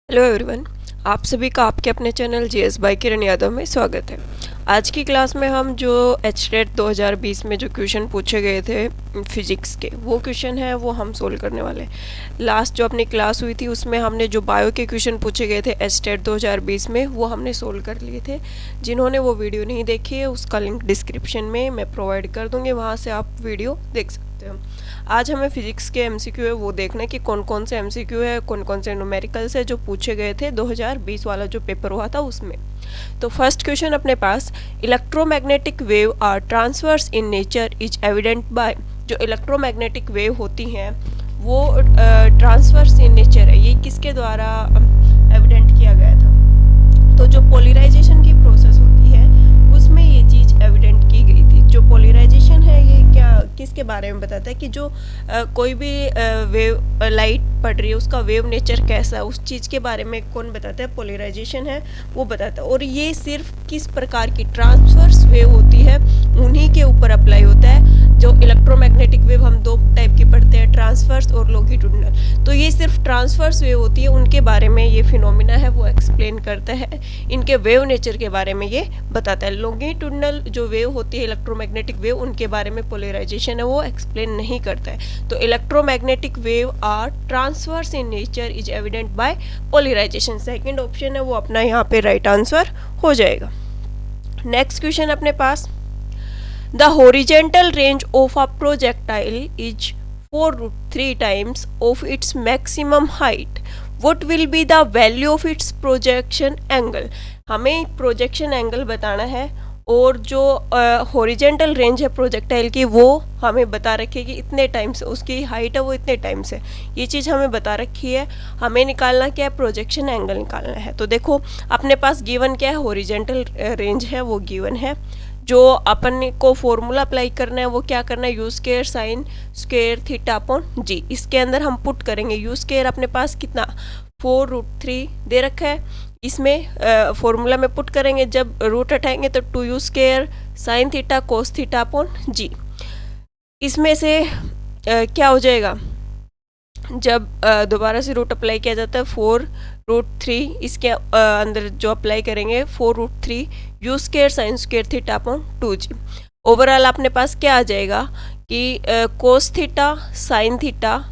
Hello everyone, आप सभी का आपके अपने channel GS bye Kiran Yadav में स्वागत है। आज की क्लास में हम जो एचटेट 2020 में जो क्वेश्चन पूछे गए थे फिजिक्स के, वो क्वेश्चन है वो हम सोल्व करने वाले हैं। लास्ट जो अपनी क्लास हुई थी उसमें हमने जो बायो के क्वेश्चन पूछे गए थे एचटेट 2020 में वो हमने सोल्व कर लिए थे। जिन्होंने वो वीडियो नहीं देखी है उसका लिंक डिस्क्रिप्शन में मैं प्रोवाइड कर दूँगी, वहाँ से आप वीडियो देख सकते हो। आज हमें फिजिक्स के एमसीक्यू है वो देखना है कि कौन कौन से एमसीक्यू है, कौन कौन से न्यूमेरिकल्स है जो पूछे गए थे 2020 वाला जो पेपर हुआ था उसमें। तो फर्स्ट क्वेश्चन अपने पास, electromagnetic wave are transverse in nature is evident by. जो इलेक्ट्रोमैग्नेटिक वेव होती हैं वो ट्रांसवर्स इन नेचर है, ये किसके द्वारा एविडेंट किया गया था? तो जो पोलराइजेशन की प्रोसेस होती है उसमें ये चीज़ एविडेंट की गई थी। जो पोलराइजेशन है ये क्या किसके बारे में बताता है कि जो कोई भी वेव लाइट पड़ रही है उसका वेव नेचर कैसा है, उस चीज़ के बारे में कौन बताता है? पोलराइजेशन है वो बताता है। और ये सिर्फ किस प्रकार की ट्रांसवर्स वेव होती है उन्हीं के ऊपर अप्लाई होता है। जो इलेक्ट्रोमैग्नेटिक वेव हम दो टाइप की पढ़ते हैं, ट्रांसवर्स और लॉन्गिट्यूडिनल, तो ये सिर्फ ट्रांसवर्स वेव होती है, उनके बारे में ये फिनोमिना है वो एक्सप्लेन करता है। इनके वेव नेचर के बारे में ये बताता है। लॉन्गिट्यूडिनल जो वेव होती है इलेक्ट्रोमैग्नेटिक वेव, उनके बारे में पोलराइजेशन है वो एक्सप्लेन नहीं करता है। तो electromagnetic wave are transverse in nature is evident by polarisation, second option है वो अपना यहाँ पे राइट आंसर हो जाएगा। नेक्स्ट क्वेश्चन अपने पास, the horizontal range of a projectile is 4√3 times of its maximum height. What will be the value of its projection angle? हमें projection angle बताना है और जो हॉरिजेंटल रेंज है प्रोजेक्टाइल की वो हमें बता रखी है कि इतने टाइम्स उसकी हाइट है वो इतने टाइम्स है, ये चीज़ हमें बता रखी है। हमें निकालना क्या है? प्रोजेक्शन एंगल निकालना है। तो देखो अपने पास गिवन क्या है, हॉरिजेंटल रेंज है वो गिवन है। जो अपन को फॉर्मूला अप्लाई करना है वो क्या करना है? U square sine square theta upon g. इसके अंदर हम पुट करेंगे यू स्क्वायर अपने पास कितना 4√3 दे रखा है, इसमें फॉर्मूला में पुट करेंगे। जब रूट हटाएंगे तो 2u square sine theta cos theta upon g. इसमें से क्या हो जाएगा? जब दोबारा से रूट अप्लाई किया जाता है 4√3, इसके अंदर जो अप्लाई करेंगे 4√3 u square sine square theta upon 2g। Overall अपने पास क्या आ जाएगा कि cos theta sine theta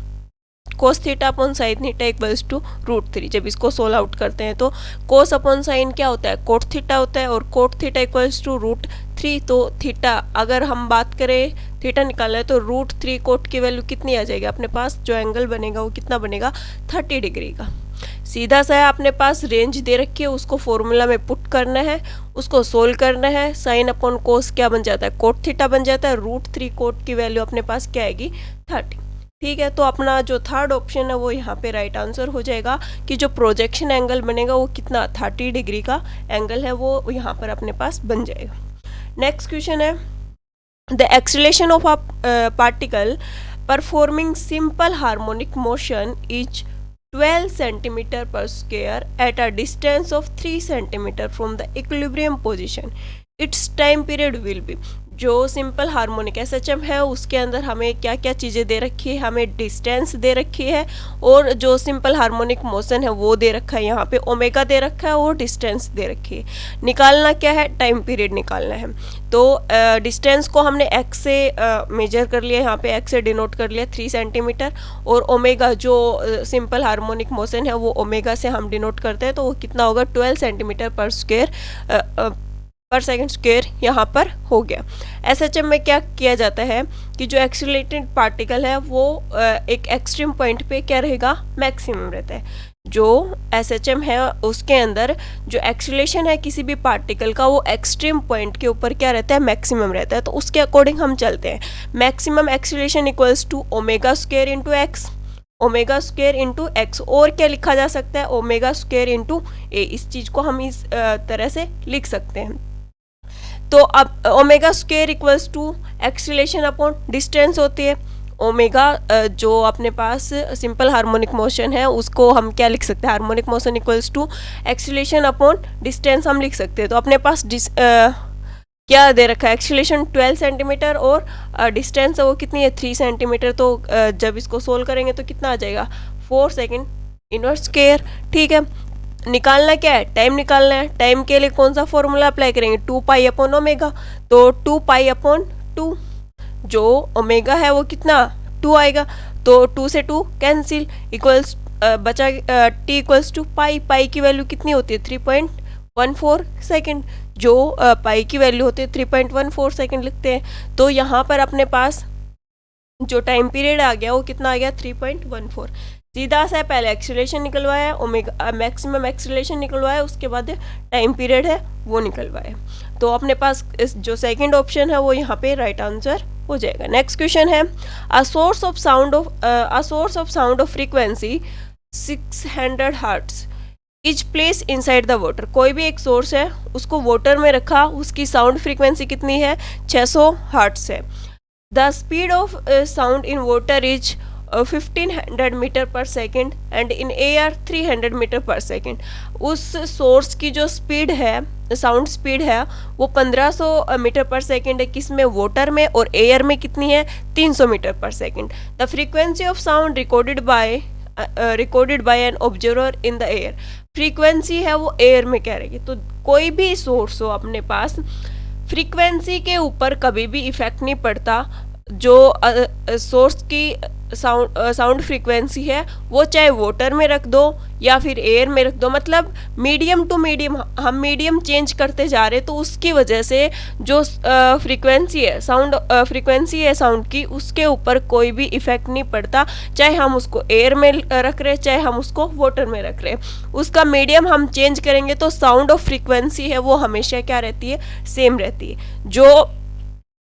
cos theta upon sine theta equals to √3। जब इसको सोल्व आउट करते हैं तो कोस अपॉन साइन क्या होता है? कोट थीटा होता है, और कोट थीटा इक्वल्स टू √3। तो थीटा अगर हम बात करें थीटा निकालना है तो √3 कोट की वैल्यू कितनी आ जाएगी? अपने पास जो एंगल बनेगा वो कितना बनेगा? 30 डिग्री का। सीधा सा है, अपने पास रेंज दे रखी है, उसको फॉर्मूला में पुट करना है, उसको सोल्व करना है। साइन अपॉन कोस क्या बन जाता है? कोट थीटा बन जाता है। √3 कोट की वैल्यू अपने पास क्या आएगी? 30। ठीक है, तो अपना जो थर्ड ऑप्शन है वो यहाँ पे राइट आंसर हो जाएगा कि जो प्रोजेक्शन एंगल बनेगा वो कितना 30 डिग्री का एंगल है वो यहाँ पर अपने पास बन जाएगा। नेक्स्ट क्वेश्चन है, the acceleration of a particle performing simple harmonic motion is 12 centimeter per square at a distance of 3 centimeter from the equilibrium position. Its time period will be। जो सिंपल हार्मोनिक एसएचएम है उसके अंदर हमें क्या क्या चीज़ें दे रखी है? हमें डिस्टेंस दे रखी है और जो सिंपल हार्मोनिक मोशन है वो दे रखा है, यहाँ पे ओमेगा दे रखा है और डिस्टेंस दे रखी है। निकालना क्या है? टाइम पीरियड निकालना है। तो डिस्टेंस को हमने एक्स से मेजर कर लिया, यहाँ पे एक्स से डिनोट कर लिया 3 सेंटीमीटर, और ओमेगा जो सिंपल हार्मोनिक मोशन है वो ओमेगा से हम डिनोट करते हैं, तो वो कितना होगा? 12 सेंटीमीटर पर सेकंड स्क्वायर यहाँ पर हो गया। एसएचएम में क्या किया जाता है कि जो एक्सीलरेटेड पार्टिकल है वो एक एक्सट्रीम पॉइंट पे क्या रहेगा? मैक्सिमम रहता है। जो एसएचएम है उसके अंदर जो एक्सीलरेशन है किसी भी पार्टिकल का वो एक्सट्रीम पॉइंट के ऊपर क्या रहता है? मैक्सिमम रहता है। तो उसके अकॉर्डिंग हम चलते हैं। Maximum acceleration equals to omega square into X, omega square into X, और क्या लिखा जा सकता है? Omega square into A. इस चीज़ को हम इस तरह से लिख सकते हैं। तो अब omega square equals to acceleration upon distance होती है। ओमेगा जो अपने पास सिंपल हार्मोनिक मोशन है उसको हम क्या लिख सकते हैं? Harmonic motion equals to acceleration upon distance हम लिख सकते हैं। तो अपने पास क्या दे रखा है? एक्सीलरेशन 12 सेंटीमीटर और डिस्टेंस वो कितनी है? 3 सेंटीमीटर। तो जब इसको सोल्व करेंगे तो कितना आ जाएगा? 4 सेकेंड इनवर्स स्क्वायर। ठीक है, निकालना क्या है, टाइम निकालना है। टाइम के लिए कौन सा फॉर्मूला अप्लाई करेंगे, 2 पाई अपॉन ओमेगा। तो 2 पाई अपॉन 2, जो ओमेगा है वो कितना 2 आएगा, तो 2 से 2 कैंसिल, इक्वल्स बचा टी इक्वल्स टू पाई। पाई की वैल्यू कितनी होती है 3.14 सेकेंड, जो पाई की वैल्यू होती है 3.14 सेकेंड लिखते हैं। तो यहाँ पर अपने पास जो टाइम पीरियड आ गया वो कितना आ गया 3.14। सीधा सा पहले एक्सीलरेशन निकलवाया, ओमेगा मैक्सिमम एक्सीलरेशन निकलवाया, उसके बाद टाइम पीरियड है वो निकलवाया। तो अपने पास इस जो सेकंड ऑप्शन है वो यहाँ पे राइट आंसर हो जाएगा। नेक्स्ट क्वेश्चन है, a source of sound of frequency 600 hertz is place inside the water. कोई भी एक सोर्स है, उसको वाटर में रखा, उसकी साउंड फ्रीक्वेंसी कितनी है 600 हर्ट्ज है। The speed of sound in water is 1500 metre per second and in air 300 metre per second. उस सोर्स की जो स्पीड है, साउंड स्पीड है, वो 1500 मीटर पर सेकेंड है, किसमें वाटर में, और एयर में कितनी है 300 metre per second. The frequency of sound recorded by an observer in the air. Frequency है वो एयर में क्या रहेगी। तो कोई भी सोर्स हो अपने पास, फ्रीक्वेंसी के ऊपर कभी भी इफेक्ट नहीं पड़ता। जो सोर्स की साउंड फ्रीक्वेंसी है वो चाहे वाटर में रख दो या फिर एयर में रख दो, मतलब मीडियम टू मीडियम, हम मीडियम चेंज करते जा रहे, तो उसकी वजह से जो फ्रीक्वेंसी है साउंड की, उसके ऊपर कोई भी इफेक्ट नहीं पड़ता। चाहे हम उसको एयर में रख रहे, चाहे हम उसको वाटर में रख रहे, उसका मीडियम हम चेंज करेंगे तो साउंड ऑफ फ्रीक्वेंसी है वो हमेशा क्या रहती है, सेम रहती है। जो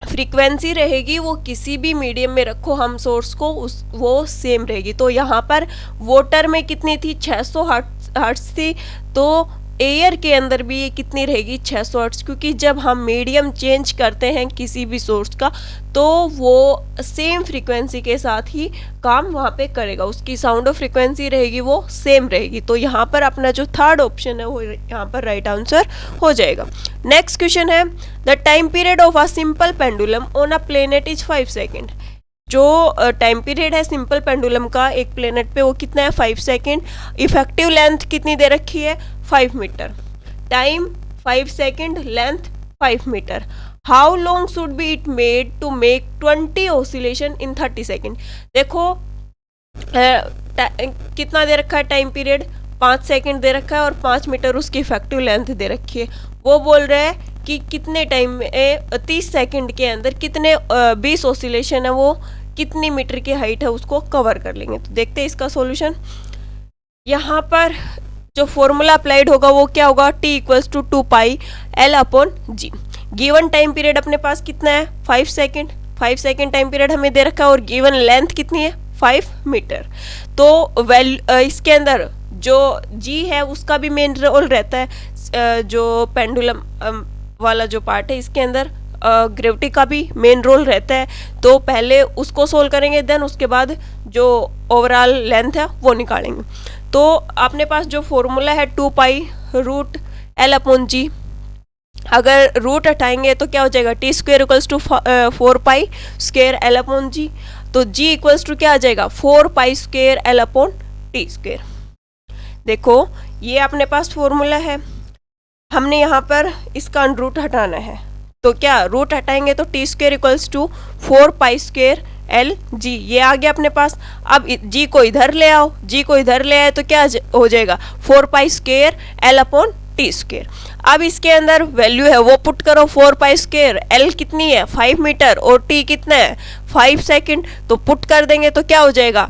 फ्रीक्वेंसी रहेगी वो किसी भी मीडियम में रखो हम सोर्स को, वो सेम रहेगी। तो यहाँ पर वाटर में कितनी थी 600 हर्ट्ज थी, तो एयर के अंदर भी ये कितनी रहेगी 600 हर्ट्ज, क्योंकि जब हम मीडियम चेंज करते हैं किसी भी सोर्स का तो वो सेम फ्रीक्वेंसी के साथ ही काम वहाँ पे करेगा, उसकी साउंड ऑफ फ्रीक्वेंसी रहेगी वो सेम रहेगी। तो यहाँ पर अपना जो थर्ड ऑप्शन है वो यहाँ पर राइट आंसर हो जाएगा। नेक्स्ट क्वेश्चन है, the time period of a simple pendulum on a planet is 5 second. जो टाइम पीरियड है सिंपल पेंडुलम का एक प्लेनेट पे वो कितना है 5 सेकेंड। इफेक्टिव लेंथ कितनी दे रखी है 5 metre, time 5 second, length 5 metre. How long should be it made to make 20 oscillation in 30 second. देखो कितना दे रखा है टाइम पीरियड 5 सेकेंड दे रखा है और 5 मीटर उसकी इफेक्टिव लेंथ दे रखी है। वो बोल रहा है कि कितने टाइम में 30 सेकेंड के अंदर कितने 20 ऑसिलेशन है वो कितनी मीटर की हाइट है उसको कवर कर लेंगे। तो देखते हैं इसका सॉल्यूशन। यहाँ पर जो फॉर्मूला अप्लाइड होगा वो क्या होगा, T equals to 2 pi L upon G। Given time period अपने पास कितना है 5 सेकेंड, 5 सेकेंड टाइम पीरियड हमें दे रखा है और गिवन लेंथ कितनी है 5 मीटर। तो इसके अंदर जो G है उसका भी मेन रोल रहता है, जो पेंडुलम वाला जो पार्ट है इसके अंदर ग्रेविटी का भी मेन रोल रहता है। तो पहले उसको सोल्व करेंगे, देन उसके बाद जो ओवरऑल लेंथ है वो निकालेंगे। तो अपने पास जो फॉर्मूला है 2 pi root L upon G, अगर रूट हटाएंगे तो क्या हो जाएगा T square equals to 4 pi square L upon G। तो G इक्वल्स टू क्या आ जाएगा 4 pi square L upon T square. देखो ये अपने पास फॉर्मूला है, हमने यहाँ पर इसका रूट हटाना है, तो क्या रूट हटाएंगे तो T square equals to 4 pi square L G, ये आ गया अपने पास। अब G को इधर ले आओ, G को इधर ले आए तो क्या हो जाएगा 4 pi square L upon T square. अब इसके अंदर वैल्यू है वो पुट करो, 4 पाई स्क्वेयर L कितनी है 5 मीटर और T कितना है 5 सेकेंड, तो पुट कर देंगे तो क्या हो जाएगा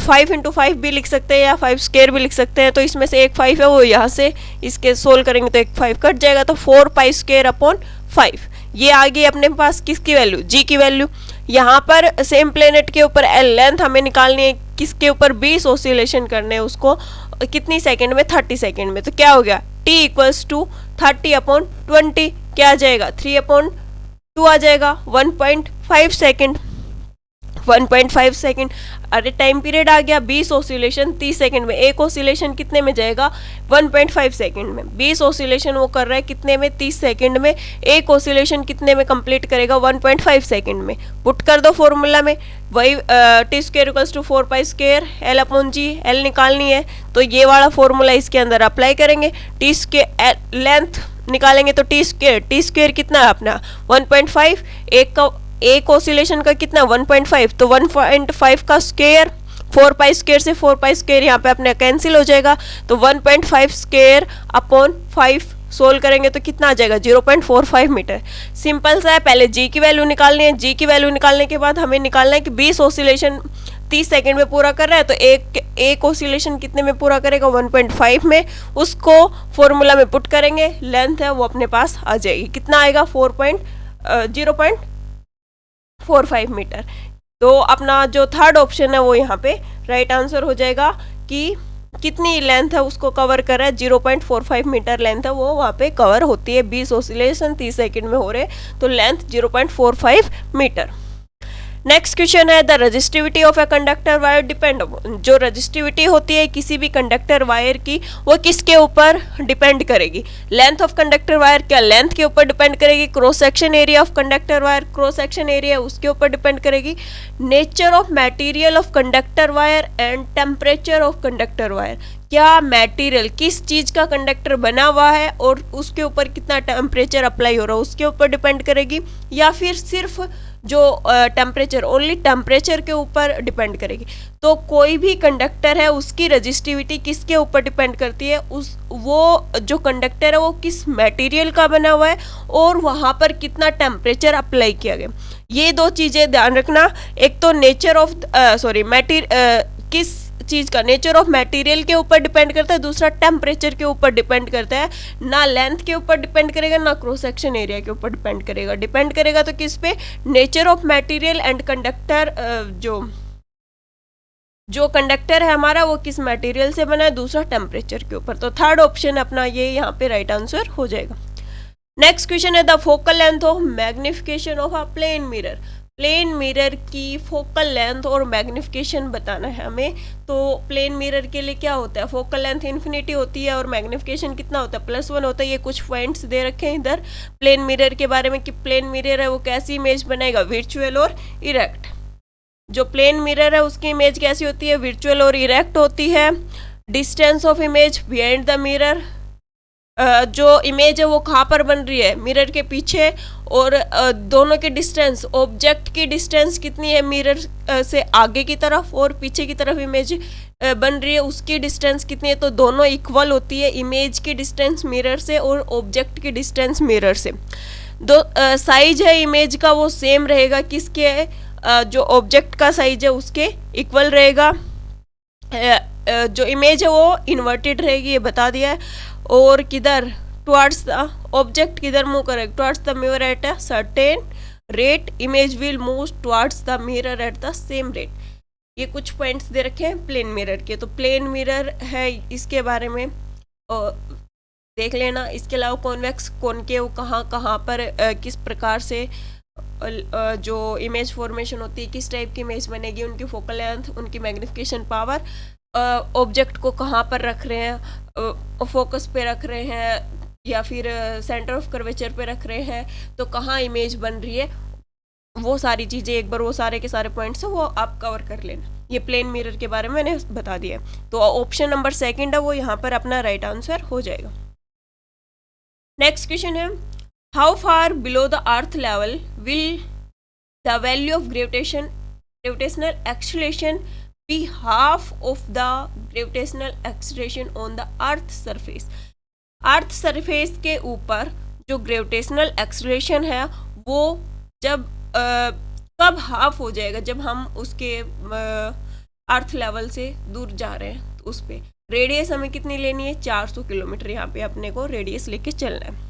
5 इंटू 5 भी लिख सकते हैं या 5 स्क्वेयर भी लिख सकते हैं। तो इसमें से एक 5 है वो यहाँ से इसके सोल्व करेंगे तो एक 5 कट जाएगा, तो 4 पाई स्क्वेयर अपॉन 5 ये आ गई अपने पास किसकी वैल्यू G की वैल्यू। यहाँ पर सेम प्लेनेट के ऊपर L लेंथ हमें निकालनी है, किसके ऊपर 20 ऑसिलेशन करने हैं उसको कितनी सेकेंड में 30 सेकेंड में। तो क्या हो गया T इक्वल्स टू 30 अपॉन 20 क्या आ जाएगा 3 अपॉन 2 आ जाएगा 1.5 सेकेंड। 1.5 सेकेंड। अरे टाइम पीरियड आ गया 20 ऑसिलेशन 30 सेकेंड में, एक ऑसिलेशन कितने में जाएगा 1.5 सेकेंड में। 20 ऑसिलेशन वो कर रहा है कितने में 30 सेकेंड में, एक ऑसिलेशन कितने में कंप्लीट करेगा 1.5 सेकेंड में। पुट कर दो फॉर्मूला में, वही T square equals to 4 pi square L upon G, L निकालनी है तो ये वाला फॉर्मूला इसके अंदर अप्लाई करेंगे। टी स्क्वायर लेंथ निकालेंगे तो टी स्क्वायर कितना है अपना 1.5, एक ऑसिलेशन का कितना 1.5, तो 1.5 का स्क्वायर 4 पाई स्क्वायर से 4 पाई स्क्वायर यहाँ पे अपने कैंसिल हो जाएगा, तो 1.5 स्क्वायर अपॉन 5 सोल्व करेंगे तो कितना आ जाएगा 0.45 मीटर। सिंपल सा है, पहले जी की वैल्यू निकालनी है, जी की वैल्यू निकालने के बाद हमें निकालना है कि 20 ऑसिलेशन 30 सेकेंड में पूरा कर रहा है तो एक ऑसिलेशन कितने में पूरा करेगा 1.5 में, उसको फॉर्मूला में पुट करेंगे, लेंथ है वो अपने पास आ जाएगी, कितना आएगा 0.45 मीटर। तो अपना जो थर्ड ऑप्शन है वो यहाँ पे राइट आंसर हो जाएगा कि कितनी लेंथ है उसको कवर कर रहा है 0.45 मीटर लेंथ है वो वहाँ पे कवर होती है। 20 ऑसिलेशन 30 सेकेंड में हो रहे तो लेंथ 0.45 मीटर। नेक्स्ट क्वेश्चन है the resistivity of a conductor wire depend, जो रजिस्टिविटी होती है किसी भी कंडक्टर वायर की वो किसके ऊपर डिपेंड करेगी। लेंथ ऑफ कंडक्टर वायर क्या लेंथ के ऊपर डिपेंड करेगी, cross section area of conductor wire cross section area उसके ऊपर डिपेंड करेगी, nature of material of conductor wire and temperature of conductor wire, क्या मटेरियल किस चीज़ का कंडक्टर बना हुआ है और उसके ऊपर कितना टेम्परेचर अप्लाई हो रहा है उसके ऊपर डिपेंड करेगी, या फिर सिर्फ जो टेम्परेचर ओनली टेम्परेचर के ऊपर डिपेंड करेगी। तो कोई भी कंडक्टर है उसकी रजिस्टिविटी किसके ऊपर डिपेंड करती है, वो जो कंडक्टर है वो किस मटेरियल का बना हुआ है और वहाँ पर कितना टेम्परेचर अप्लाई किया गया। ये दो चीज़ें ध्यान रखना, एक तो नेचर ऑफ किस चीज़ का नेचर ऑफ मटेरियल के ऊपर डिपेंड करता है, दूसरा टेम्परेचर के ऊपर डिपेंड करता है, ना लेंथ के ऊपर डिपेंड करेगा ना क्रॉस सेक्शन एरिया के ऊपर डिपेंड करेगा तो किस पे nature of material and conductor, जो कंडक्टर है हमारा वो किस मटेरियल से बना है, दूसरा टेम्परेचर के ऊपर। तो थर्ड ऑप्शन अपना ये यहाँ पे राइट आंसर हो जाएगा। नेक्स्ट क्वेश्चन है the focal length of magnification of a plane mirror, plane mirror की फोकल लेंथ और मैग्निफिकेशन बताना है हमें। तो प्लेन मिरर के लिए क्या होता है, फोकल लेंथ इन्फिनिटी होती है और मैग्निफिकेशन कितना होता है +1 होता है। ये कुछ पॉइंट्स दे रखे हैं इधर प्लेन मिरर के बारे में कि प्लेन मिरर है वो कैसी इमेज बनाएगा, वर्चुअल और इरेक्ट। जो प्लेन मिरर है उसकी इमेज कैसी होती है, वर्चुअल और इरेक्ट होती है। Distance of image behind the mirror, जो इमेज है वो कहाँ पर बन रही है मिरर के पीछे, और दोनों के डिस्टेंस ऑब्जेक्ट की डिस्टेंस कितनी है मिरर से आगे की तरफ और पीछे की तरफ इमेज बन रही है उसकी डिस्टेंस कितनी है, तो दोनों इक्वल होती है, इमेज की डिस्टेंस मिरर से और ऑब्जेक्ट की डिस्टेंस मिरर से। दो साइज है इमेज का वो सेम रहेगा, किसके जो ऑब्जेक्ट का साइज है उसके इक्वल रहेगा। जो इमेज है वो इन्वर्टेड रहेगी ये बता दिया है, और किधर टुवर्ड्स द ऑब्जेक्ट किधर मूव करेगा, towards the mirror at a certain rate, image will move towards the mirror at the same rate. ये कुछ पॉइंट्स दे रखे हैं प्लेन मिरर के। तो प्लेन मिरर है इसके बारे में देख लेना। इसके अलावा कॉन्वेक्स कॉनकेव कहाँ पर किस प्रकार से जो इमेज फॉर्मेशन होती है किस टाइप की इमेज बनेगी, उनकी फोकल लेंथ, उनकी मैग्निफिकेशन पावर, ऑब्जेक्ट को कहाँ पर रख रहे हैं, फोकस पे रख रहे हैं या फिर सेंटर ऑफ कर्वेचर पे रख रहे हैं, तो कहाँ इमेज बन रही है, वो सारी चीज़ें एक बार वो सारे के सारे पॉइंट्स हैं वो आप कवर कर लेना। ये प्लेन मिरर के बारे में मैंने बता दिया। तो ऑप्शन नंबर 2 है वो यहाँ पर अपना राइट आंसर हो जाएगा। नेक्स्ट क्वेश्चन है how far below the earth level will the value of gravitational acceleration be half of the gravitational acceleration on the earth surface। Earth surface के ऊपर जो ग्रेविटेशनल एक्सीलरेशन है वो जब कब हाफ हो जाएगा, जब हम उसके अर्थ लेवल से दूर जा रहे हैं। तो उस पर रेडियस हमें कितनी लेनी है 400 किलोमीटर, यहाँ पे अपने को रेडियस लेके चलना है।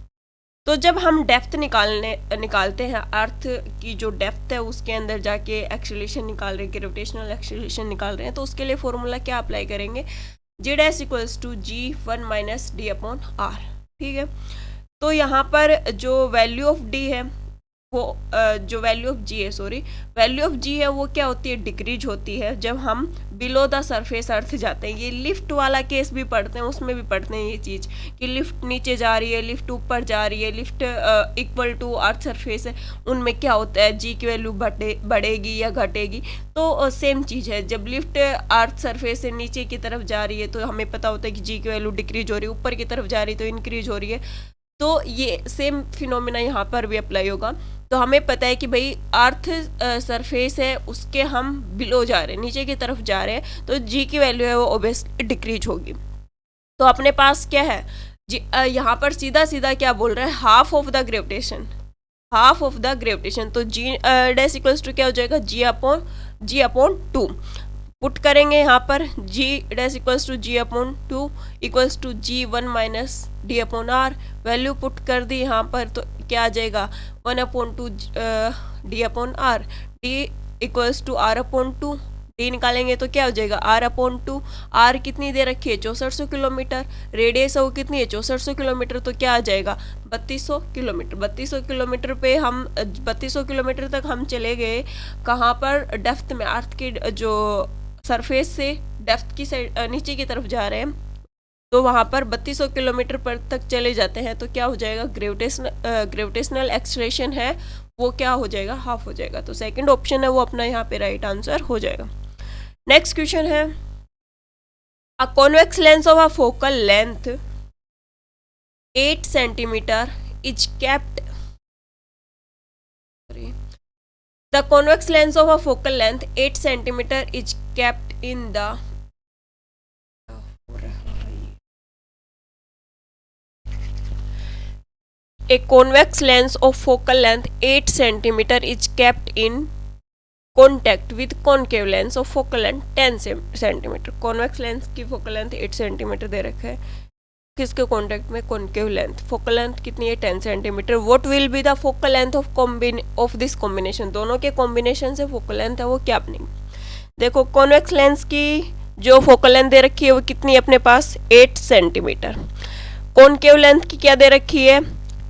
तो जब हम डेप्थ निकालते हैं अर्थ की जो डेप्थ है उसके अंदर जाके एक्सीलरेशन निकाल रहे हैं, ग्रेविटेशनल एक्सीलरेशन निकाल रहे हैं, तो उसके लिए फॉर्मूला क्या अप्लाई करेंगे, z equals to g1 - d/r। ठीक है, तो यहाँ पर जो वैल्यू ऑफ d है वो जो वैल्यू ऑफ जी है, सॉरी, वैल्यू ऑफ जी है वो क्या होती है, डिक्रीज होती है जब हम बिलो द सरफेस अर्थ जाते हैं। ये लिफ्ट वाला केस भी पढ़ते हैं, उसमें भी पढ़ते हैं ये चीज़ कि लिफ्ट नीचे जा रही है, लिफ्ट ऊपर जा रही है, lift equal to earth surface है, उनमें क्या होता है, जी की वैल्यू बढ़ेगी या घटेगी। तो सेम चीज़ है, जब लिफ्ट अर्थ सरफेस से नीचे की तरफ जा रही है तो हमें पता होता है कि जी की वैल्यू डिक्रीज हो रही है, ऊपर की तरफ जा रही है तो इंक्रीज हो रही है। तो ये सेम फिनोमिना यहाँ पर भी अप्लाई होगा। तो हमें पता है कि भाई अर्थ सरफेस है उसके हम बिलो जा रहे हैं, नीचे की तरफ जा रहे हैं, तो जी की वैल्यू है वो ओबियसली डिक्रीज होगी। तो अपने पास क्या है जी, यहाँ पर सीधा सीधा क्या बोल रहा है, half of the gravitation, half of the gravitation. तो जी डैश इक्वल्स टू क्या हो जाएगा, जी अपॉन 2 पुट करेंगे यहाँ पर, g dash equals to g upon 2 equals to g 1 minus d upon r. Value put कर दी यहाँ पर तो क्या आ जाएगा, 1 upon 2 d upon r, d equals to r upon 2, d निकालेंगे तो क्या हो जाएगा, आर अपॉन 2। आर कितनी दे रखी है, 6400 किलोमीटर, रेडियस वो कितनी है, 6400 किलोमीटर, तो क्या आ जाएगा 3200 किलोमीटर। 3200 किलोमीटर पे हम 3200 किलोमीटर तक हम चले गए, कहाँ पर, डेप्थ में, अर्थ की जो सरफेस से डेप्थ की साइड नीचे की तरफ जा रहे हैं, तो वहाँ पर 3200 किलोमीटर पर तक चले जाते हैं, तो क्या हो जाएगा, ग्रेविटेशनल एक्सलेरेशन है वो क्या हो जाएगा, हाफ हो जाएगा। तो सेकंड ऑप्शन है वो अपना यहाँ पे राइट आंसर हो जाएगा। नेक्स्ट क्वेश्चन है, a convex lens of a focal length 8 centimetre is kept, the convex lens of a focal length 8 centimeter is kept in the a convex lens of focal length 8 centimeter is kept in contact with concave lens of focal length 10 centimeter। convex lens की focal length 8 centimeter दे रखा है, किसके contact में, concave length, focal length कितनी है 10 centimetre. What will be the focal length of this combination, दोनों के combination से फोकल लेंथ है वो क्या बनेगी। देखो कॉन्वेक्स लेंस की जो फोकल लेंथ दे रखी है वो कितनी है अपने पास, 8 सेंटीमीटर। कॉन्केव लेंथ की क्या दे रखी है,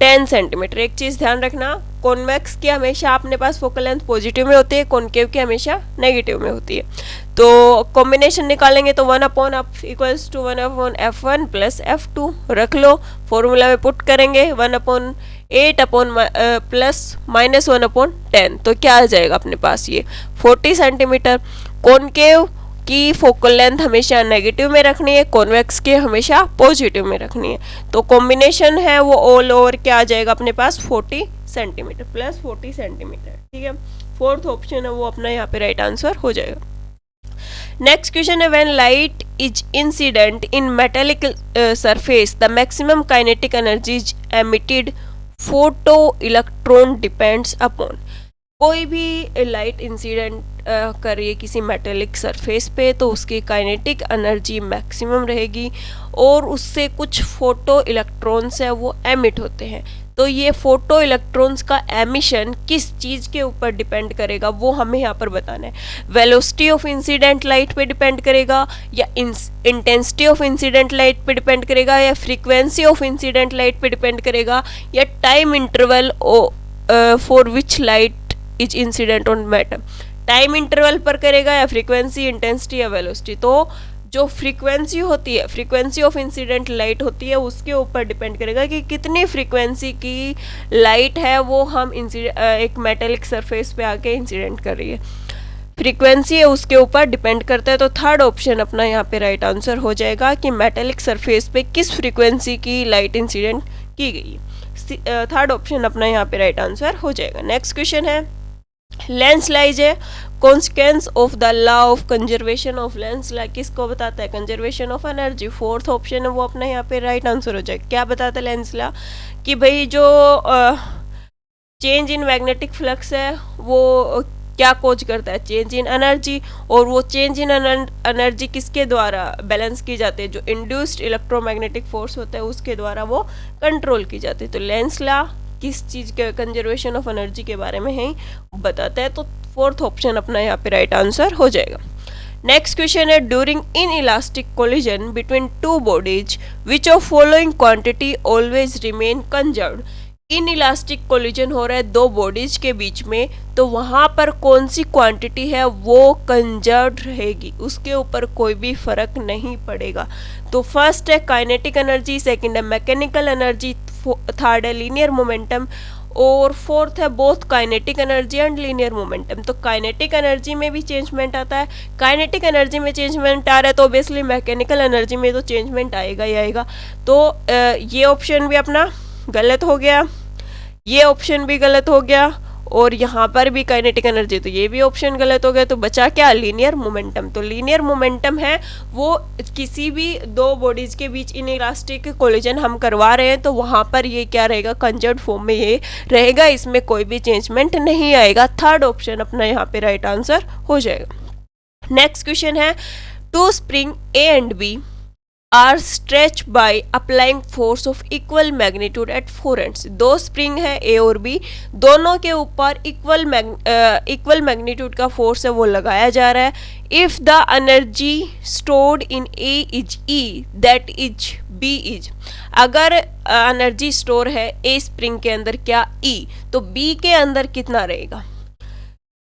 10 सेंटीमीटर। एक चीज़ ध्यान रखना, कॉन्वेक्स की हमेशा अपने पास फोकल लेंथ पॉजिटिव में होती है, कॉन्केव की हमेशा नेगेटिव में होती है। तो कॉम्बिनेशन निकालेंगे तो 1 अपॉन F equals to 1 upon F1 plus F2 रख लो, फॉर्मूला में पुट करेंगे 1 upon 8 upon plus minus 1 upon 10, तो क्या आ जाएगा अपने पास ये 40 सेंटीमीटर। कॉन्केव की फोकल लेंथ हमेशा नेगेटिव में रखनी है, कॉन्वेक्स की हमेशा पॉजिटिव में रखनी है, तो कॉम्बिनेशन है वो ऑल ओवर क्या आ जाएगा अपने पास 40 सेंटीमीटर प्लस 40 सेंटीमीटर, ठीक है। फोर्थ ऑप्शन है वो अपना यहाँ पे राइट आंसर हो जाएगा। नेक्स्ट क्वेश्चन है, when light is incident in metallic surface the maximum kinetic energy is emitted photo electron depends upon. कोई भी लाइट इंसिडेंट कर रही है किसी मेटेलिक सरफेस पे तो उसकी काइनेटिक एनर्जी मैक्सिमम रहेगी और उससे कुछ फोटो इलेक्ट्रॉन्स है वो एमिट होते हैं। तो ये फोटो इलेक्ट्रॉन्स का एमिशन किस चीज़ के ऊपर डिपेंड करेगा वो हमें यहाँ पर बताना है। वेलोसिटी ऑफ इंसिडेंट लाइट पे डिपेंड करेगा, या इंटेंसिटी ऑफ इंसिडेंट लाइट पे डिपेंड करेगा, या फ्रीक्वेंसी ऑफ इंसिडेंट लाइट पे डिपेंड करेगा, या time interval for which light is incident on matter, time interval पर करेगा या फ्रीक्वेंसी, इंटेंसिटी या वेलोसिटी। तो जो फ्रीक्वेंसी होती है, फ्रीक्वेंसी ऑफ इंसिडेंट लाइट होती है, उसके ऊपर डिपेंड करेगा कि कितनी फ्रीक्वेंसी की लाइट है वो हम एक मेटेलिक सरफेस पे आके इंसिडेंट कर रही है, फ्रीक्वेंसी है उसके ऊपर डिपेंड करता है। तो थर्ड ऑप्शन अपना यहाँ पे राइट आंसर हो जाएगा कि मेटेलिक सरफेस पे किस फ्रीक्वेंसी की लाइट इंसिडेंट की गई है। थर्ड ऑप्शन अपना यहाँ पे राइट आंसर हो जाएगा। नेक्स्ट क्वेश्चन है, Lenz law is a consequence of the law of conservation of Lenz law किसको बताता है, conservation of energy. Fourth option है वो अपना यहाँ पे राइट आंसर हो जाएगा। क्या बताता है लेंस ला, कि भाई जो चेंज इन मैग्नेटिक फ्लक्स है वो क्या कोज करता है, चेंज इन एनर्जी, और वो चेंज इन एनर्जी किसके द्वारा बैलेंस की जाती है, जो इंड्यूस्ड इलेक्ट्रोमैग्नेटिक फोर्स होता है उसके द्वारा वो कंट्रोल की जाती है। तो लेंस ला किस चीज़ के, कंजर्वेशन ऑफ एनर्जी के बारे में ही बताता है। तो फोर्थ ऑप्शन अपना यहाँ पे राइट आंसर हो जाएगा। नेक्स्ट क्वेश्चन है, during in elastic collision between two bodies which of following quantity always remain conserved. In elastic collision हो रहा है दो बॉडीज के बीच में, तो वहां पर कौन सी क्वांटिटी है वो कंजर्व्ड रहेगी, उसके ऊपर कोई भी फर्क नहीं पड़ेगा। तो फर्स्ट है काइनेटिक एनर्जी, सेकंड है मैकेनिकल एनर्जी, थर्ड है लीनियर मोमेंटम, और फोर्थ है both kinetic energy and linear momentum. तो काइनेटिक एनर्जी में भी चेंजमेंट आता है, काइनेटिक एनर्जी में चेंजमेंट आ रहा है तो ऑब्वियसली मैकेनिकल एनर्जी में तो चेंजमेंट आएगा ही आएगा। तो ये ऑप्शन भी अपना गलत हो गया, ये ऑप्शन भी गलत हो गया, और यहाँ पर भी काइनेटिक एनर्जी, तो ये भी ऑप्शन गलत हो गया। तो बचा क्या, लीनियर मोमेंटम। तो लीनियर मोमेंटम है वो किसी भी दो बॉडीज के बीच इन इलास्टिक कोलिजन हम करवा रहे हैं तो वहाँ पर ये क्या रहेगा, कंजर्व्ड फॉर्म में ये रहेगा, इसमें कोई भी चेंजमेंट नहीं आएगा। थर्ड ऑप्शन अपना यहाँ पे राइट आंसर हो जाएगा। नेक्स्ट क्वेश्चन है, two spring A and B are stretch by applying force of equal magnitude at four ends. दो स्प्रिंग है ए और बी, दोनों के ऊपर इक्वल मैग्नीट्यूड का फोर्स है वो लगाया जा रहा है। If the energy stored in A is E that is B is, अगर एनर्जी स्टोर है ए स्प्रिंग के अंदर क्या ई, तो बी के अंदर कितना रहेगा।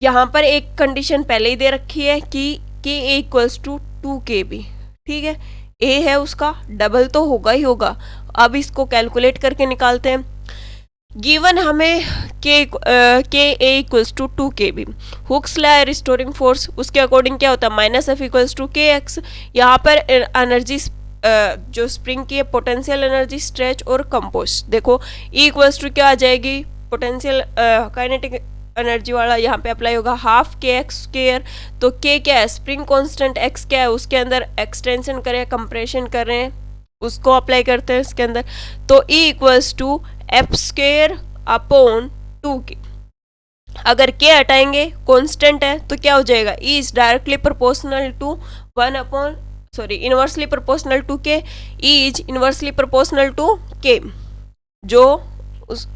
यहाँ पर एक कंडीशन पहले ही दे रखी है कि के ए इक्वल्स टू 2kb, ठीक है, ए है उसका डबल तो होगा ही होगा। अब इसको कैलकुलेट करके निकालते हैं। गिवन हमें k A equals to 2kb, Hooke's law restoring force उसके अकॉर्डिंग क्या होता है, minus F equals to k x. यहाँ पर एनर्जी जो स्प्रिंग की है पोटेंशियल एनर्जी, स्ट्रेच और कंपोस्ट, देखो ई इक्वल्स टू क्या आ जाएगी, पोटेंशियल काइनेटिक एनर्जी वाला यहाँ पे अप्लाई होगा हाफ के एक्स स्क्वायर। तो के क्या है, स्प्रिंग कांस्टेंट, एक्स क्या है, उसके अंदर एक्सटेंशन करें कंप्रेशन कर रहे हैं उसको अप्लाई करते हैं इसके अंदर। तो E equals to F square upon 2k। अगर के हटाएंगे कांस्टेंट है तो क्या हो जाएगा, E is directly proportional to 1 upon inversely proportional to k, E is inversely proportional to k. जो उस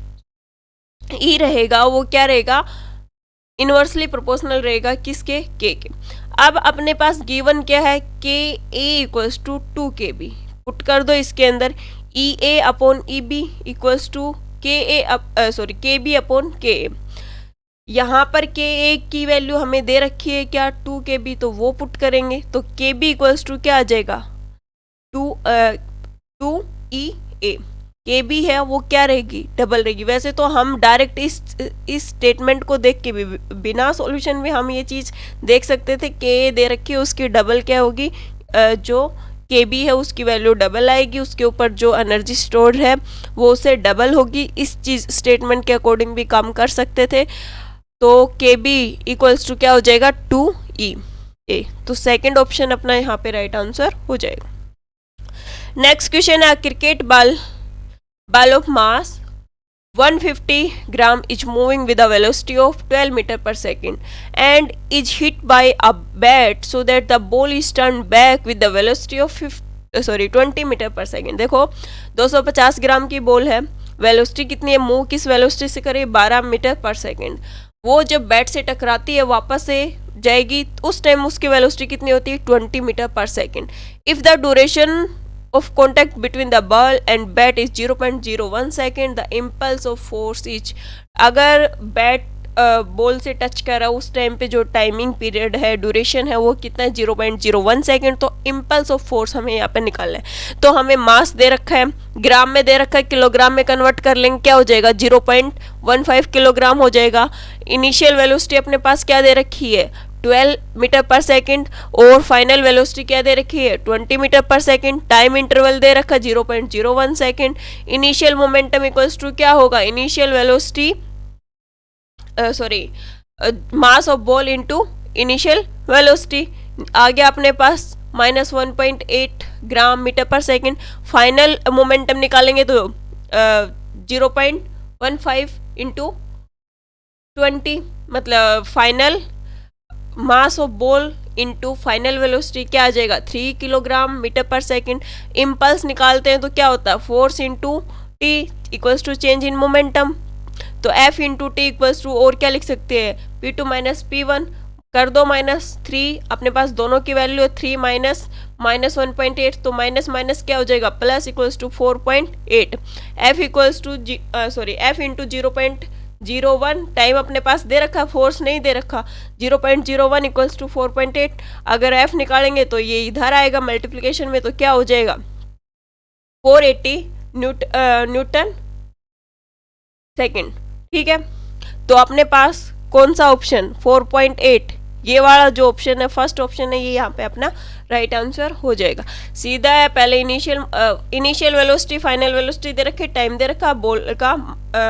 ई रहेगा वो क्या रहेगा, इनवर्सली प्रोपोर्शनल रहेगा किसके, के। अब अपने पास गिवन क्या है, के A equals to 2kb, put कर दो इसके अंदर, E A upon E B equals to k k B upon के ए। यहाँ पर के ए की वैल्यू हमें दे रखी है क्या, 2kb, तो वो पुट करेंगे तो के बी इक्वल्स टू क्या आ जाएगा, 2e के बी है वो क्या रहेगी, डबल रहेगी। वैसे तो हम डायरेक्ट इस स्टेटमेंट को देख के भी बिना सॉल्यूशन में हम ये चीज़ देख सकते थे, के दे रखी है उसकी डबल क्या होगी, जो के बी है उसकी वैल्यू डबल आएगी, उसके ऊपर जो एनर्जी स्टोर्ड है वो उससे डबल होगी। इस चीज़ स्टेटमेंट के अकॉर्डिंग भी काम कर सकते थे। तो के बी इक्वल्स टू क्या हो जाएगा, 2e ए। तो सेकेंड ऑप्शन अपना यहाँ पे राइट आंसर हो जाएगा। नेक्स्ट क्वेश्चन है, cricket ball of mass 150 gram is moving with a velocity of 12 meter per second and is hit by a bat so that the ball is turned back with the velocity of 20 meter per second। देखो 250 ग्राम की ball है, velocity कितनी है, move किस velocity से करे, 12 metre per second. वो जब बैट से टकराती है वापस से जाएगी उस टाइम उसकी वेलोसिटी कितनी होती है, 20 metre per second. If the duration of contact between the ball and bat is 0.01 second, the impulse of force is, अगर बैट बॉल से टच कर रहा है उस टाइम पे जो टाइमिंग पीरियड है, ड्यूरेशन है वो कितना है, 0.01 सेकेंड। तो इम्पल्स ऑफ फोर्स हमें यहाँ पे निकालना है। तो हमें मास दे रखा है, ग्राम में दे रखा है, किलोग्राम में कन्वर्ट कर लेंगे क्या हो जाएगा, 0.15 किलोग्राम हो जाएगा। इनिशियल वेलोसिटी अपने पास क्या दे रखी है, 12 मीटर पर सेकेंड, और फाइनल वेलोसिटी क्या दे रखी है, 20 metre per second. Time interval दे रखा 0.01 सेकेंड। इनिशियल मोमेंटम इक्वल्स टू क्या होगा, initial velocity mass of ball into initial velocity. आ गया अपने पास -1.8 gram metre per second. Final momentum निकालेंगे तो 0.15 इंटू 20, मतलब final mass of ball into final velocity क्या आ जाएगा, 3 kilogram metre per second. Impulse निकालते हैं तो क्या होता है, force into t equals to change in momentum. तो F into t equals to, और क्या लिख सकते हैं, P2 माइनस P1, कर दो -3, अपने पास दोनों की वैल्यू है 3 माइनस -1.8, तो माइनस माइनस क्या हो जाएगा plus equals to 4.8। F equals to F into 0.01, time अपने पास दे रखा, फोर्स नहीं दे रखा, 0.01 इक्वल्स टू 4.8। अगर एफ निकालेंगे तो ये इधर आएगा मल्टीप्लिकेशन में, तो क्या हो जाएगा 480 न्यूटन सेकेंड। ठीक है, तो अपने पास कौन सा ऑप्शन 4.8, ये वाला जो ऑप्शन है फर्स्ट ऑप्शन है, ये यहाँ पे अपना राइट आंसर हो जाएगा। सीधा है, पहले इनिशियल वेलोसिटी, फाइनल वेलोसिटी दे रखी, टाइम दे रखा, बॉल का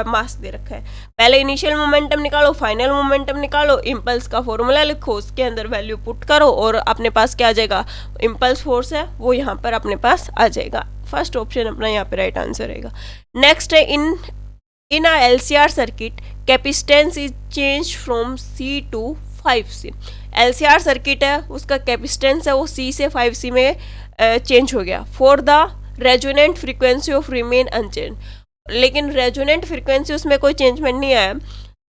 मास दे रखा है। पहले इनिशियल मोमेंटम निकालो, फाइनल मोमेंटम निकालो, इम्पल्स का फॉर्मूला लिखो, उसके अंदर वैल्यू पुट करो और अपने पास क्या आ जाएगा, इम्पल्स फोर्स है वो यहाँ पर अपने पास आ जाएगा। फर्स्ट ऑप्शन अपना यहाँ पे राइट आंसर रहेगा। नेक्स्ट है इन अ LCR circuit capacitance is change from C to 5C। LCR circuit है, उसका कैपेसिटेंस है वो C से 5C में चेंज हो गया। For the resonant frequency of remain unchange, लेकिन रेजोनेंट फ्रीक्वेंसी उसमें कोई चेंजमेंट नहीं आया।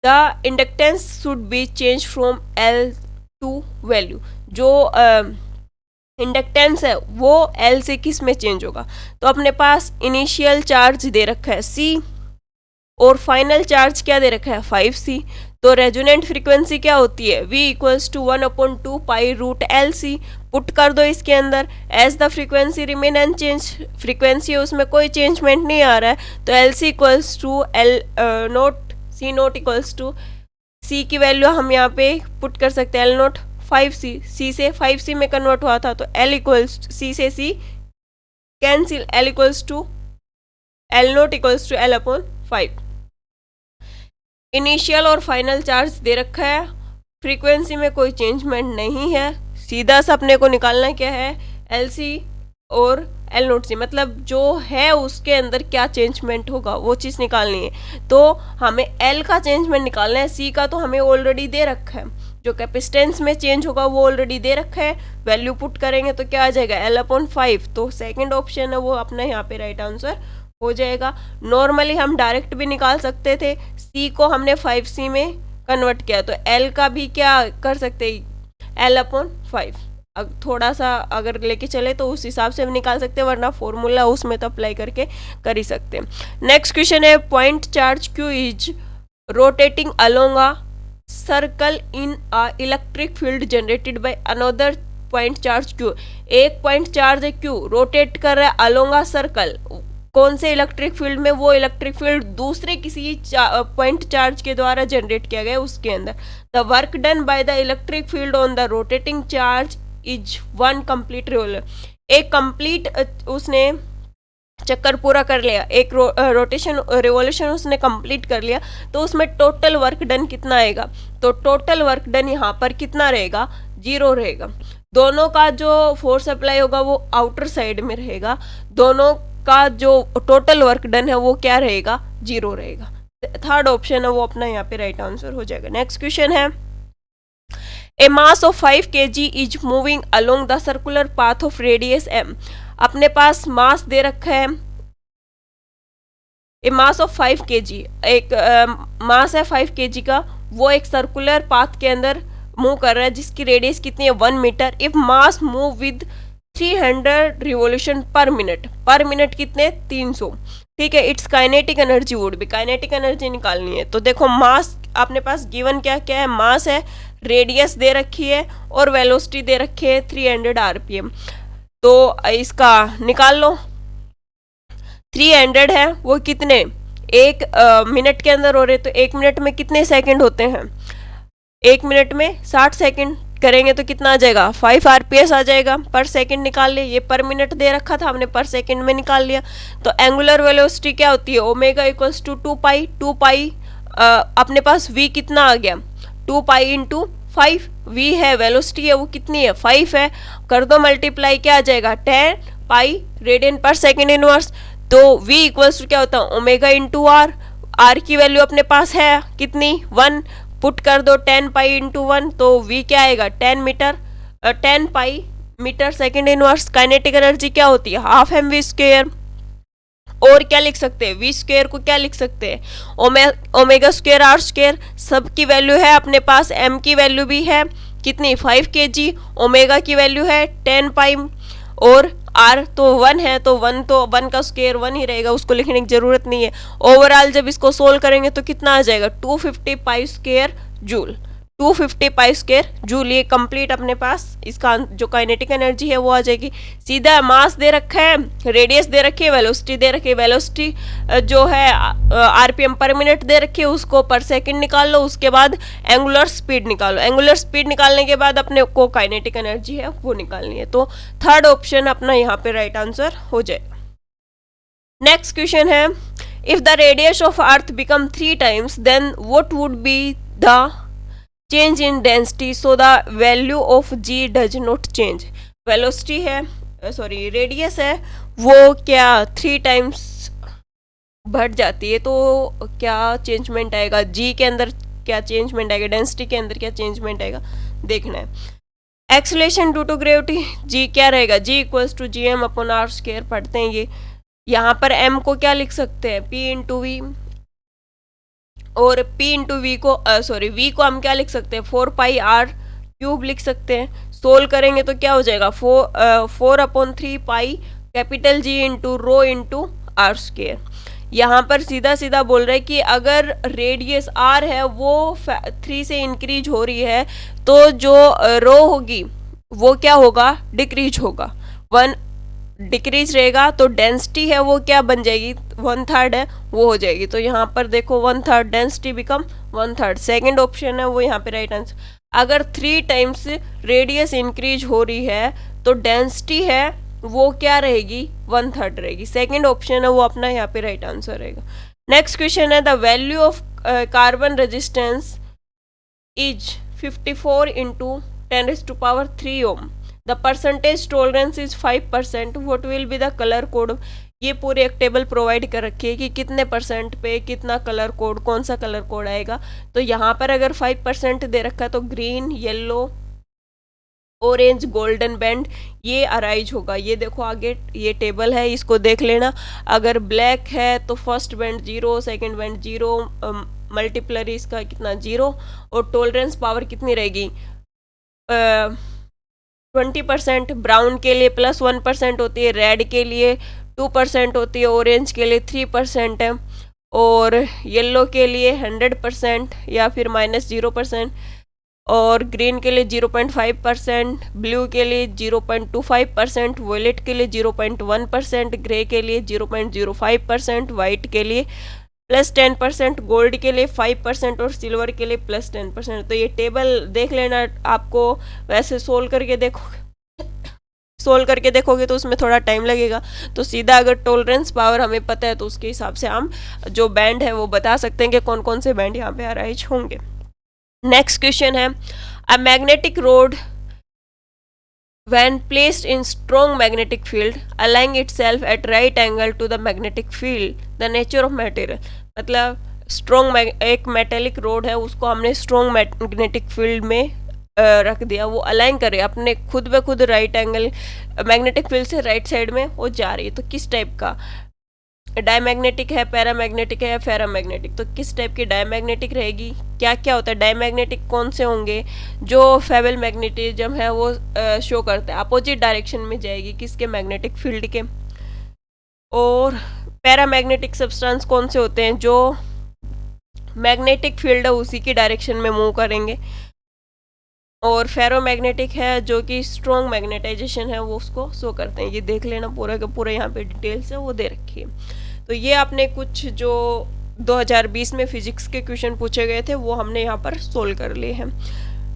The inductance should be change from L to value, जो इंडक्टेंस है वो L से किस में चेंज होगा, तो अपने पास इनिशियल चार्ज दे रखा है C और फाइनल चार्ज क्या दे रखा है 5C। तो रेजोनेंट फ्रीक्वेंसी क्या होती है V equals to 1/2 pi root LC। Put कर दो इसके अंदर, as the frequency remain unchange, frequency उसमें कोई चेंजमेंट नहीं आ रहा है, तो LC equals to C nought equals to C की वैल्यू हम यहाँ पे पुट कर सकते हैं L नोट 5C, C से 5C में कन्वर्ट हुआ था, तो L इक्वल्स C से C cancel, L equals to L nought equals to L/5। Initial और फाइनल चार्ज दे रखा है, फ्रीक्वेंसी में कोई चेंजमेंट नहीं है, सीधा सा अपने को निकालना क्या है LC और L नोट C, मतलब जो है उसके अंदर क्या चेंजमेंट होगा वो चीज़ निकालनी है। तो हमें L का चेंजमेंट निकालना है, C का तो हमें ऑलरेडी दे रखा है, जो कैपेसिटेंस में चेंज होगा वो ऑलरेडी दे रखा है, वैल्यू पुट करेंगे तो क्या आ जाएगा L/5। तो सेकेंड ऑप्शन है वो अपना यहाँ पे राइट आंसर हो जाएगा। नॉर्मली हम डायरेक्ट भी निकाल सकते थे, C को हमने 5C में कन्वर्ट किया, तो L का भी क्या कर सकते हैं L/5। अब थोड़ा सा अगर लेके चले तो उस हिसाब से हम निकाल सकते हैं, वरना फॉर्मूला उसमें तो अप्लाई करके कर ही सकते हैं। नेक्स्ट क्वेश्चन है point charge Q is rotating along a circle in a electric field generated by another point charge Q। एक पॉइंट चार्ज है Q, रोटेट कर रहा है अलोंग अ सर्कल, कौन से इलेक्ट्रिक फील्ड में, वो इलेक्ट्रिक फील्ड दूसरे किसी पॉइंट चार्ज के द्वारा जनरेट किया गया उसके अंदर। The work done by the electric field on the rotating charge is 1 complete revolution. एक कंप्लीट उसने चक्कर पूरा कर लिया, एक रोटेशन रिवॉल्यूशन उसने कंप्लीट कर लिया, तो उसमें टोटल वर्क डन कितना आएगा, तो टोटल वर्क डन यहाँ पर कितना रहेगा 0 रहेगा। दोनों का जो फोर्स अप्लाई होगा वो आउटर साइड में रहेगा, दोनों का जो टोटल वर्क डन है वो क्या रहेगा 0 रहेगा। थर्ड ऑप्शन है वो अपना यहाँ पे राइट आंसर हो जाएगा। नेक्स्ट क्वेश्चन है a mass of 5 kg is moving along the circular path of radius m। अपने पास मास दे रखा है ए मास ऑफ 5 kg, एक मास है 5 kg का, वो एक सर्कुलर पाथ के अंदर मूव कर रहा है जिसकी रेडियस कितनी है 1 metre. If mass move with 300 revolution पर मिनट कितने 300, ठीक है। इट्स काइनेटिक एनर्जी वुड भी, काइनेटिक एनर्जी निकालनी है, तो देखो मास अपने पास गिवन क्या क्या है, मास है, रेडियस दे रखी है और वेलोसिटी दे रखी है 300 RPM। तो इसका निकाल लो, 300 है वो कितने एक मिनट के अंदर हो रहे, तो 1 मिनट में कितने सेकंड होते हैं, 1 मिनट में 60 सेकंड करेंगे तो कितना आ जाएगा 5 RPS आ जाएगा। पर सेकंड निकाल ले, ये पर मिनट दे रखा था हमने पर सेकंड में निकाल लिया। तो एंगुलर वेलोसिटी क्या होती है ओमेगा इक्वल्स टू 2 पाई अपने पास v कितना आ गया 2 पाई इंटू 5, v है वेलोसिटी है वो कितनी है 5 है, कर दो मल्टीप्लाई क्या आ जाएगा 10 पाई रेडियन पर सेकेंड इनवर्स। तो v इक्वल्स टू क्या होता है ओमेगा इंटू r की वैल्यू अपने पास है कितनी 1, पुट कर दो 10 पाई इंटू 1, तो v क्या आएगा 10 pi metre second inverse. Kinetic energy क्या होती है हाफ एम वी स्क्वेयर, और क्या लिख सकते हैं वी स्क्वेयर को क्या लिख सकते हैं ओमेगा स्क्वेयर आर स्क्वेयर। सब की वैल्यू है अपने पास, m की वैल्यू भी है कितनी 5 kg, ओमेगा की वैल्यू है 10 पाई और आर तो 1 है, तो 1 का स्क्वायर 1 ही रहेगा, उसको लिखने की जरूरत नहीं है। ओवरऑल जब इसको सोल्व करेंगे तो कितना आ जाएगा 250 pi square joule, 250 pi square joule. ये कंप्लीट अपने पास इसका जो काइनेटिक एनर्जी है वो आ जाएगी। सीधा मास दे रखा है, रेडियस दे रखी है, वेलोसिटी दे रखी है। वेलोसिटी जो है आरपीएम पर मिनट दे रखी है, उसको पर सेकंड निकाल लो। उसके बाद एंगुलर स्पीड निकालो, एंगुलर स्पीड निकालने के बाद अपने को काइनेटिक एनर्जी है वो निकालनी है। तो थर्ड ऑप्शन अपना यहाँ पे राइट आंसर हो जाएगा। नेक्स्ट क्वेश्चन है, if the radius of earth become 3 times then what would be the change in density so the value of G does not change. Velocity है, सॉरी रेडियस है, वो क्या 3 times बढ़ जाती है तो क्या चेंजमेंट आएगा, जी के अंदर क्या चेंजमेंट आएगा, डेंसिटी के अंदर क्या चेंजमेंट आएगा देखना है। Acceleration due to gravity, g क्या रहेगा, g equals to G M upon r square पढ़ते हैं ये। यहाँ पर m को क्या लिख सकते हैं, p इंटू वी, और p इंटू वी को सॉरी v को हम क्या लिख सकते हैं 4 पाई r क्यूब लिख सकते हैं। सोल्व करेंगे तो क्या हो जाएगा 4/3 pi capital G into rho into R square. यहाँ पर सीधा सीधा बोल रहे हैं कि अगर रेडियस r है वो 3 से इंक्रीज हो रही है तो जो रो होगी वो क्या होगा, डिक्रीज होगा, 1 डिक्रीज रहेगा, तो डेंसिटी है वो क्या बन जाएगी, 1/3 है वो हो जाएगी। तो यहाँ पर देखो 1/3 डेंसिटी बिकम 1/3, सेकेंड ऑप्शन है वो यहाँ पे राइट आंसर। अगर 3 times रेडियस इंक्रीज हो रही है तो डेंसिटी है वो क्या रहेगी, 1/3 रहेगी, सेकेंड ऑप्शन है वो अपना यहाँ पे राइट आंसर रहेगा। नेक्स्ट क्वेश्चन है, the value of carbon resistance is 54 into 10⁻³ ohm, the percentage tolerance is 5%, what will be the colour code. ये पूरे एक टेबल प्रोवाइड कर रखी है कि कितने परसेंट पे कितना कलर कोड, कौन सा कलर कोड आएगा। तो यहाँ पर अगर 5% दे रखा है तो green, yellow, orange, golden band ये अराइज होगा। ये देखो आगे ये टेबल है, इसको देख लेना। अगर ब्लैक है तो फर्स्ट बैंड 0, सेकेंड बैंड 0, मल्टीप्लरी इसका कितना 0, और टॉलरेंस पावर कितनी रहेगी 20%। ब्राउन के लिए +1% होती है, रेड के लिए 2% होती है, ऑरेंज के लिए 3% है, और येलो के लिए 100% या फिर -0%, और ग्रीन के लिए 0.5%, ब्लू के लिए 0.25%, वॉयलेट के लिए 0.1%, ग्रे के लिए 0.05%, वाइट के लिए +10%, गोल्ड के लिए 5% और सिल्वर के लिए +10%। तो ये टेबल देख लेना, आपको वैसे सोल्व करके देखोगे तो उसमें थोड़ा टाइम लगेगा। तो सीधा अगर टॉलरेंस पावर हमें पता है तो उसके हिसाब से हम जो बैंड है वो बता सकते हैं कि कौन कौन से बैंड यहाँ पे अराइज होंगे। नेक्स्ट क्वेश्चन है, a magnetic road when placed in strong magnetic field aligning itself at right angle to the magnetic field, the nature of material। मतलब स्ट्रॉन्ग एक मेटेलिक रोड है, उसको हमने स्ट्रॉन्ग मैग्नेटिक फील्ड में रख दिया, वो अलाइन करे अपने खुद ब खुद राइट एंगल मैग्नेटिक फील्ड से राइट साइड में वो जा रही है। तो किस टाइप का, डायमैग्नेटिक है, पैरामैग्नेटिक है या फेरामैग्नेटिक, तो किस टाइप की डायमैग्नेटिक रहेगी। क्या क्या होता है डायमैग्नेटिक, कौन से होंगे, जो फेबल मैग्नेटिज्म है वो शो करता है, अपोजिट डायरेक्शन में जाएगी किसके, मैग्नेटिक फील्ड के। और पैरामैग्नेटिक सब्सटेंस कौन से होते हैं, जो मैग्नेटिक फील्ड है उसी की डायरेक्शन में मूव करेंगे। और फेरोमैग्नेटिक है जो कि स्ट्रॉन्ग मैग्नेटाइजेशन है वो उसको शो करते हैं। ये देख लेना पूरा का पूरा यहाँ पे डिटेल्स है वो दे रखी है। तो ये आपने कुछ जो 2020 में फिजिक्स के क्वेश्चन पूछे गए थे वो हमने यहाँ पर सोल्व कर लिए हैं।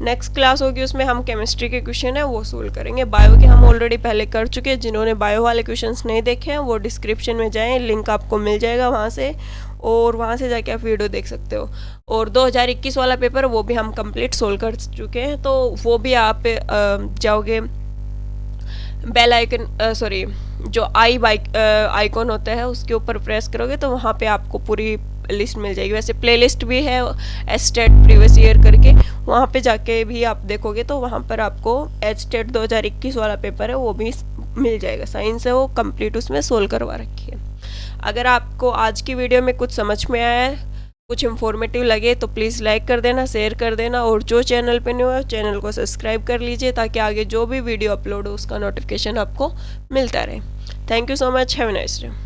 नेक्स्ट क्लास होगी उसमें हम केमिस्ट्री के क्वेश्चन है वो सोल्व करेंगे। बायो के हम ऑलरेडी पहले कर चुके हैं, जिन्होंने बायो वाले क्वेश्चंस नहीं देखे हैं वो डिस्क्रिप्शन में जाएं, लिंक आपको मिल जाएगा वहाँ से, और वहाँ से जाके आप वीडियो देख सकते हो। और 2021 वाला पेपर वो भी हम कंप्लीट सोल्व कर चुके हैं, तो वो भी आप जाओगे बेल आइकन सॉरी जो आइकॉन होता है उसके ऊपर प्रेस करोगे तो वहाँ पे आपको पूरी लिस्ट मिल जाएगी। वैसे प्लेलिस्ट भी है एचटेट प्रीवियस ईयर करके, वहाँ पे जाके भी आप देखोगे तो वहाँ पर आपको एचटेट 2021 वाला पेपर है वो भी मिल जाएगा। साइंस है वो कंप्लीट उसमें सोल्व करवा रखी है। अगर आपको आज की वीडियो में कुछ समझ में आया है कुछ इन्फॉर्मेटिव लगे तो प्लीज़ लाइक कर देना, शेयर कर देना, और जो चैनल पे न्यू है चैनल को सब्सक्राइब कर लीजिए ताकि आगे जो भी वीडियो अपलोड हो उसका नोटिफिकेशन आपको मिलता रहे। Thank you so much, have a nice day.